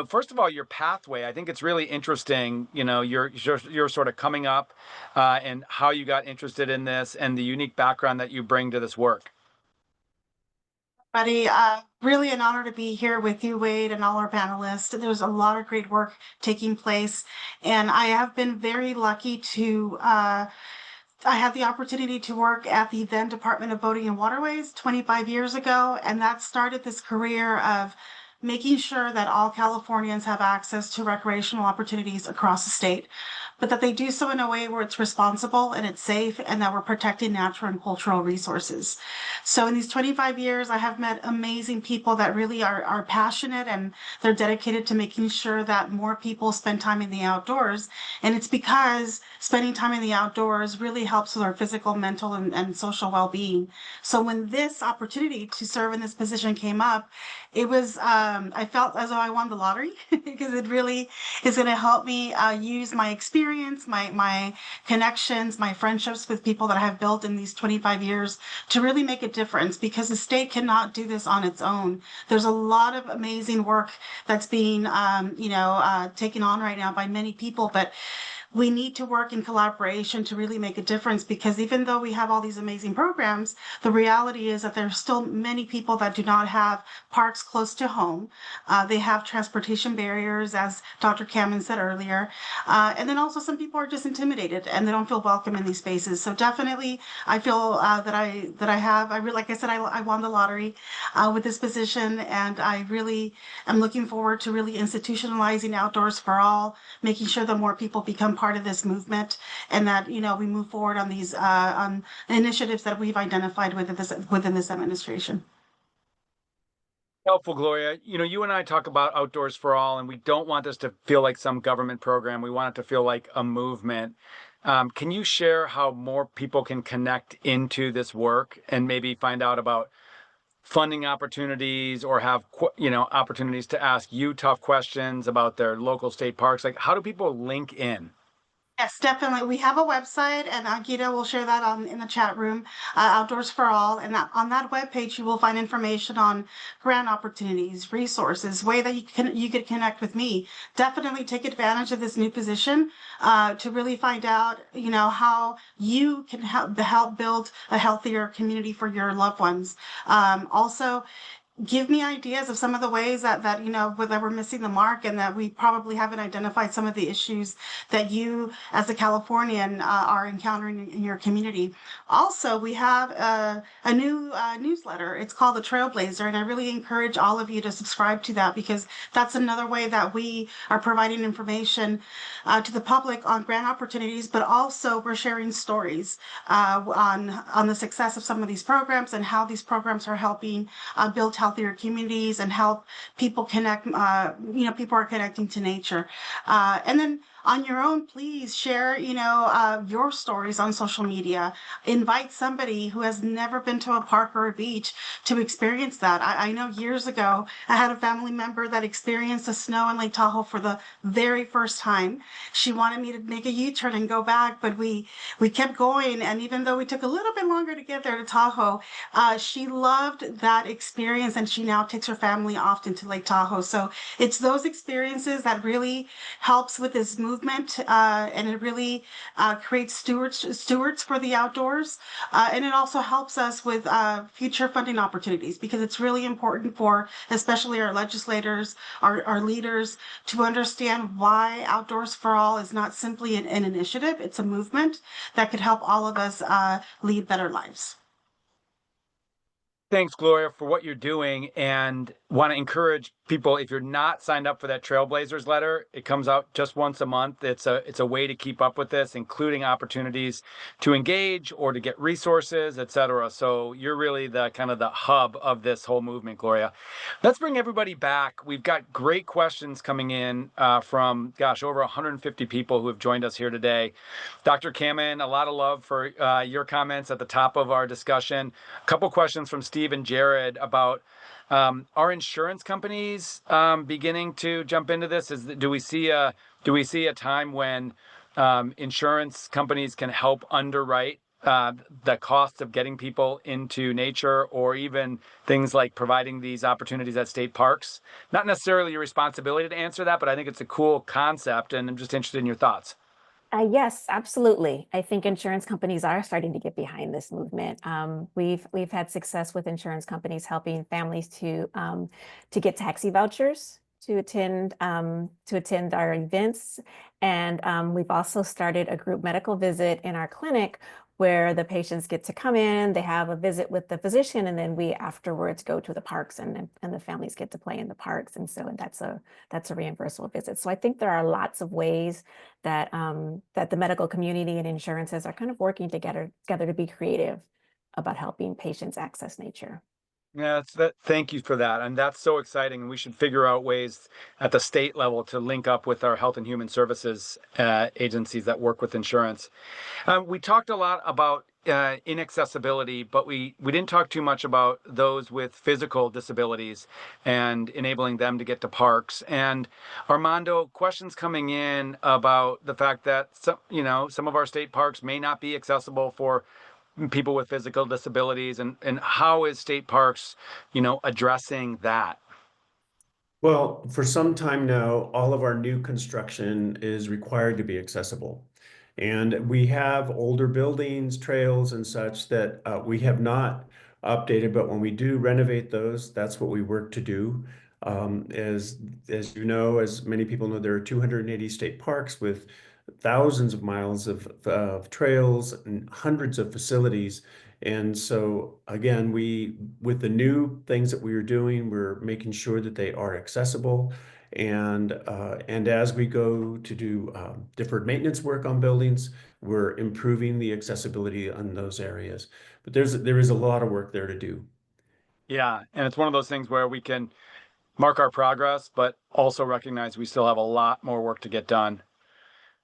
first of all, your pathway. I think it's really interesting. You're sort of coming up, and how you got interested in this, and the unique background that you bring to this work. Buddy, really an honor to be here with you, Wade, and all our panelists. There's a lot of great work taking place, and I have been very lucky to. I had the opportunity to work at the then Department of Boating and Waterways 25 years ago, and that started this career of making sure that all Californians have access to recreational opportunities across the state, but that they do so in a way where it's responsible and it's safe and that we're protecting natural and cultural resources. So in these 25 years, I have met amazing people that really are passionate, and they're dedicated to making sure that more people spend time in the outdoors. And it's because spending time in the outdoors really helps with our physical, mental, and social well-being. So when this opportunity to serve in this position came up, it was, I felt as though I won the lottery because it really is going to help me use my experience, my connections, my friendships with people that I have built in these 25 years to really make a difference, because the state cannot do this on its own. There's a lot of amazing work that's being, taken on right now by many people, but we need to work in collaboration to really make a difference, because even though we have all these amazing programs, the reality is that there's still many people that do not have parks close to home. They have transportation barriers, as Dr. Cameron said earlier. And then also some people are just intimidated and they don't feel welcome in these spaces. So definitely I feel like I said, I won the lottery with this position, and I really am looking forward to really institutionalizing outdoors for all, making sure that more people become part of this movement, and that we move forward on these on initiatives that we've identified within this administration. Helpful, Gloria. You and I talk about Outdoors for All, and we don't want this to feel like some government program. We want it to feel like a movement. Can you share how more people can connect into this work and maybe find out about funding opportunities, or have opportunities to ask you tough questions about their local state parks? Like, how do people link in? Yes, definitely. We have a website, and Gita will share that in the chat room, Outdoors for All. And on that webpage, you will find information on grant opportunities, resources, way that you could connect with me. Definitely take advantage of this new position to really find out, how you can help build a healthier community for your loved ones. Also, give me ideas of some of the ways that we're missing the mark, and that we probably haven't identified some of the issues that you as a Californian are encountering in your community. Also, we have a new newsletter. It's called the Trailblazer, and I really encourage all of you to subscribe to that, because that's another way that we are providing information to the public on grant opportunities, but also we're sharing stories on the success of some of these programs and how these programs are helping build healthier communities and help people connect. People are connecting to nature, and then on your own, please share, your stories on social media. Invite somebody who has never been to a park or a beach to experience that. I know years ago, I had a family member that experienced the snow in Lake Tahoe for the very first time. She wanted me to make a U-turn and go back, but we kept going. And even though we took a little bit longer to get there to Tahoe, she loved that experience, and she now takes her family often to Lake Tahoe. So it's those experiences that really helps with this movement, and it really creates stewards for the outdoors, and it also helps us with future funding opportunities, because it's really important for especially our legislators, our leaders, to understand why Outdoors for All is not simply an initiative. It's a movement that could help all of us lead better lives. Thanks, Gloria, for what you're doing, and want to encourage people, if you're not signed up for that Trailblazers letter, it comes out just once a month. It's a way to keep up with this, including opportunities to engage or to get resources, etc. So you're really the kind of the hub of this whole movement, Gloria. Let's bring everybody back. We've got great questions coming in from, over 150 people who have joined us here today. Dr. Kamen, a lot of love for your comments at the top of our discussion. A couple questions from Steve and Jared about are insurance companies beginning to jump into this? Do we see a time when insurance companies can help underwrite the cost of getting people into nature, or even things like providing these opportunities at state parks? Not necessarily your responsibility to answer that, but I think it's a cool concept, and I'm just interested in your thoughts. Yes, absolutely. I think insurance companies are starting to get behind this movement. We've had success with insurance companies helping families to get taxi vouchers to attend our events, and we've also started a group medical visit in our clinic where the patients get to come in, they have a visit with the physician, and then we afterwards go to the parks, and the families get to play in the parks, and so that's a reimbursable visit. So I think there are lots of ways that that the medical community and insurances are kind of working together to be creative about helping patients access nature. Yeah, thank you for that. And that's so exciting. And we should figure out ways at the state level to link up with our health and human services agencies that work with insurance. We talked a lot about inaccessibility, but we didn't talk too much about those with physical disabilities and enabling them to get to parks. And Armando, questions coming in about the fact that some of our state parks may not be accessible for people with physical disabilities, and how is state parks, addressing that? Well, for some time now, all of our new construction is required to be accessible. And we have older buildings, trails, and such that we have not updated, but when we do renovate those, that's what we work to do. As you know, as many people know, there are 280 state parks with thousands of miles of trails and hundreds of facilities. And so again, with the new things that we are doing, we're making sure that they are accessible. And as we go to do deferred maintenance work on buildings, we're improving the accessibility on those areas. But there is a lot of work there to do. Yeah, and it's one of those things where we can mark our progress, but also recognize we still have a lot more work to get done.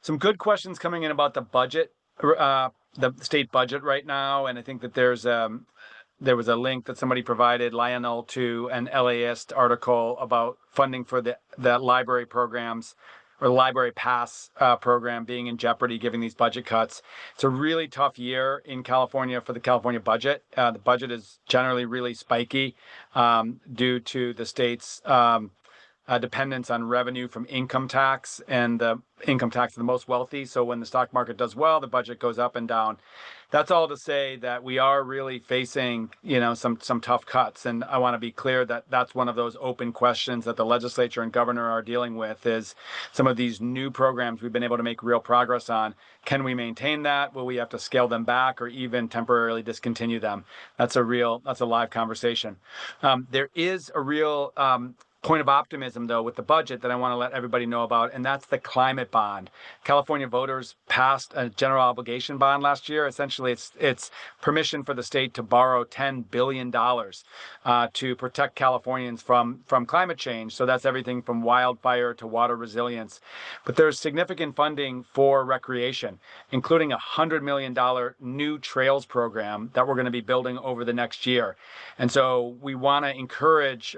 Some good questions coming in about the budget, the state budget right now, and I think that there was a link that somebody provided, Lionel, to an LAist article about funding for the library programs, or the library pass program being in jeopardy given these budget cuts. It's a really tough year in California for the California budget. The budget is generally really spiky due to the state's dependence on revenue from income tax, and the income tax of the most wealthy. So when the stock market does well, the budget goes up and down. That's all to say that we are really facing, some tough cuts. And I want to be clear that that's one of those open questions that the legislature and governor are dealing with, is some of these new programs we've been able to make real progress on. Can we maintain that? Will we have to scale them back or even temporarily discontinue them? That's a live conversation. There is a real point of optimism, though, with the budget that I want to let everybody know about, and that's the climate bond. California voters passed a general obligation bond last year. Essentially, it's permission for the state to borrow $10 billion to protect Californians from climate change. So that's everything from wildfire to water resilience. But there's significant funding for recreation, including a $100 million new trails program that we're going to be building over the next year. And so we want to encourage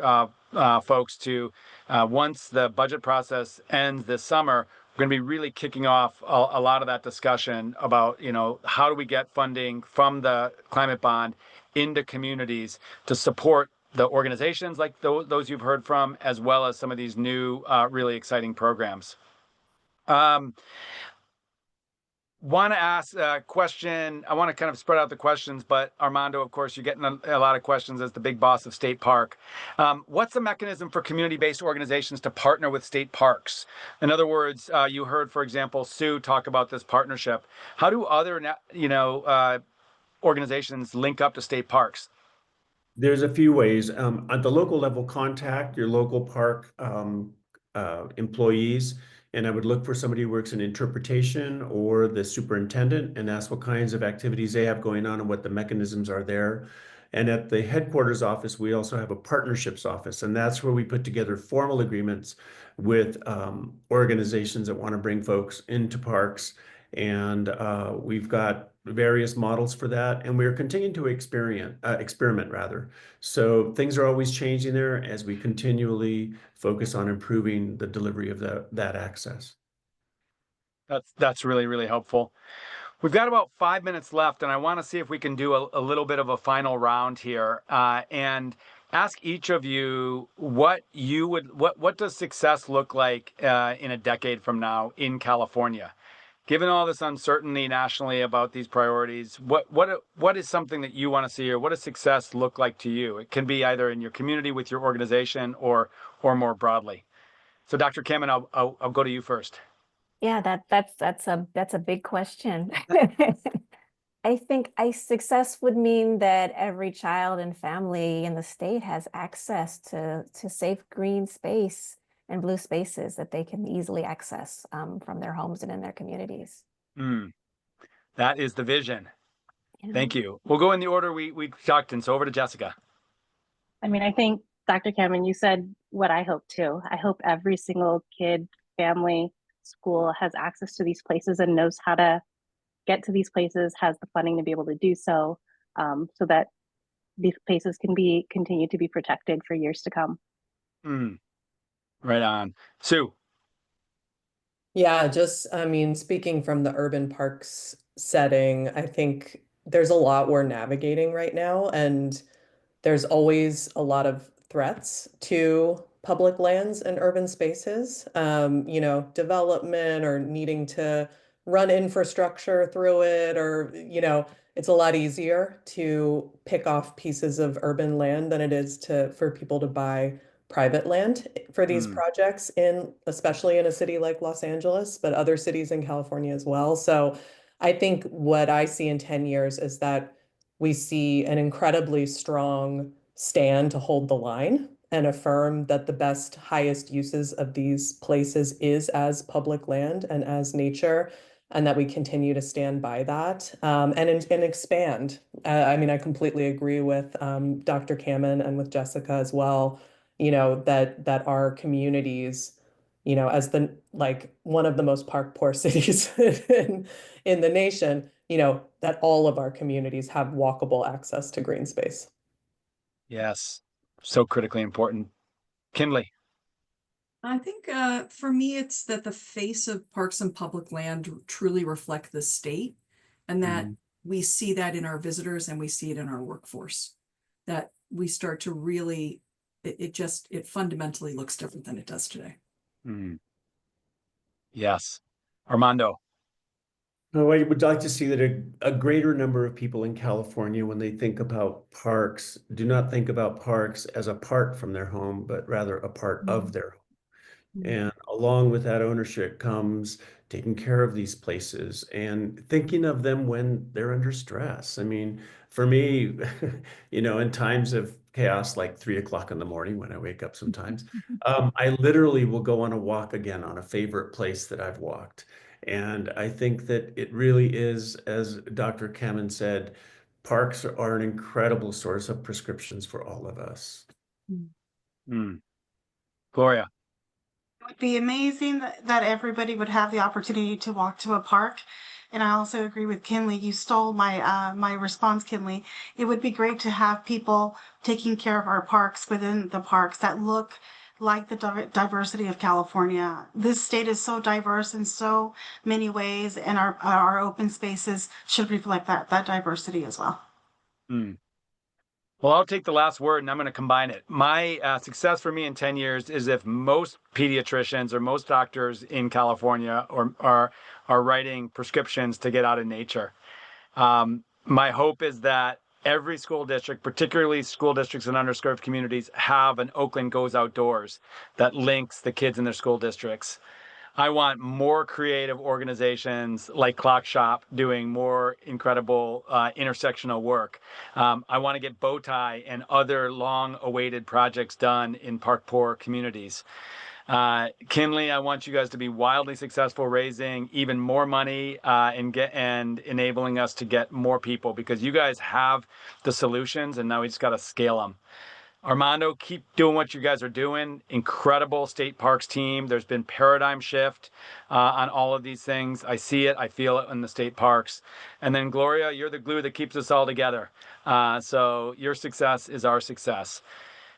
folks to, once the budget process ends this summer, we're going to be really kicking off a lot of that discussion about, how do we get funding from the climate bond into communities to support the organizations like those you've heard from, as well as some of these new really exciting programs. Want to ask a question. I want to kind of spread out the questions, but Armando, of course, you're getting a lot of questions as the big boss of state park. What's the mechanism for community-based organizations to partner with state parks? In other words, you heard, for example, Sue talk about this partnership. How do other, organizations link up to state parks? There's a few ways. At the local level, contact your local park employees, and I would look for somebody who works in interpretation or the superintendent and ask what kinds of activities they have going on and what the mechanisms are there. And at the headquarters office, we also have a partnerships office, and that's where we put together formal agreements with organizations that want to bring folks into parks. And we've got various models for that, and we're continuing to experiment rather. So things are always changing there as we continually focus on improving the delivery of that access. That's really, really helpful. We've got about 5 minutes left, and I want to see if we can do a little bit of a final round here, and ask each of you what does success look like in a decade from now in California? Given all this uncertainty nationally about these priorities, what is something that you want to see, or what does success look like to you? It can be either in your community with your organization, or more broadly. So, Dr. Kim, and I'll go to you first. Yeah, that's a big question. I think success would mean that every child and family in the state has access to safe green space and blue spaces that they can easily access from their homes and in their communities. That is the vision. Yeah. Thank you. We'll go in the order we talked in. So over to Jessica. I mean, I think Dr. Cameron, you said what I hope too. I hope every single kid, family, school has access to these places and knows how to get to these places, has the funding to be able to do so, so that these places can continue to be protected for years to come. Right on. Sue. Yeah, just, I mean, speaking from the urban parks setting, I think there's a lot we're navigating right now, and there's always a lot of threats to public lands and urban spaces. Development or needing to run infrastructure through it, or, it's a lot easier to pick off pieces of urban land than it is for people to buy private land for these projects, especially in a city like Los Angeles, but other cities in California as well. So I think what I see in 10 years is that we see an incredibly strong stand to hold the line and affirm that the best, highest uses of these places is as public land and as nature, and that we continue to stand by that, and expand. I mean, I completely agree with Dr. Kamen and with Jessica as well, that our communities, as one of the most park poor cities in the nation, that all of our communities have walkable access to green space. Yes, so critically important. Kinley. I think for me, it's that the face of parks and public land truly reflect the state, and that we see that in our visitors and we see it in our workforce, that we start to really, it fundamentally looks different than it does today. Yes. Armando. Oh, I would like to see that a greater number of people in California, when they think about parks, do not think about parks as apart from their home, but rather a part of their home. And along with that ownership comes taking care of these places and thinking of them when they're under stress. I mean, for me, in times of chaos, like 3 o'clock in the morning when I wake up sometimes, I literally will go on a walk again on a favorite place that I've walked. And I think that it really is, as Dr. Kamen said, parks are an incredible source of prescriptions for all of us. Gloria. It would be amazing that everybody would have the opportunity to walk to a park. And I also agree with Kinley. You stole my response, Kinley. It would be great to have people taking care of our parks within the parks that look like the diversity of California. This state is so diverse in so many ways, and our open spaces should reflect that diversity as well. Well, I'll take the last word and I'm going to combine it. My success for me in 10 years is if most pediatricians or most doctors in California are writing prescriptions to get out in nature. My hope is that every school district, particularly school districts in underserved communities, have an Oakland Goes Outdoors that links the kids in their school districts. I want more creative organizations like Clock Shop doing more incredible intersectional work. I want to get Bowtie and other long-awaited projects done in park poor communities. Kinley, I want you guys to be wildly successful raising even more money and enabling us to get more people, because you guys have the solutions and now we just got to scale them. Armando, keep doing what you guys are doing. Incredible state parks team. There's been paradigm shift on all of these things. I see it. I feel it in the state parks. And then Gloria, you're the glue that keeps us all together. So your success is our success.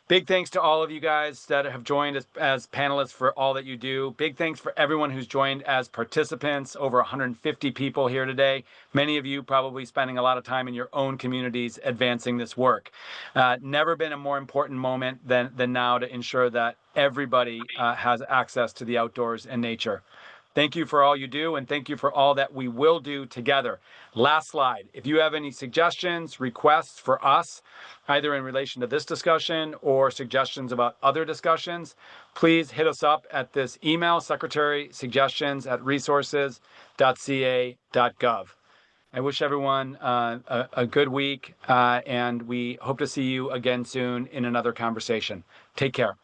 Big thanks to all of you guys that have joined as panelists for all that you do. Big thanks for everyone who's joined as participants, over 150 people here today. Many of you probably spending a lot of time in your own communities advancing this work. Never been a more important moment than now to ensure that everybody has access to the outdoors and nature. Thank you for all you do, and thank you for all that we will do together. Last slide. If you have any suggestions, requests for us, either in relation to this discussion or suggestions about other discussions, please hit us up at this email, secretarysuggestions@resources.ca.gov. I wish everyone a good week, and we hope to see you again soon in another conversation. Take care.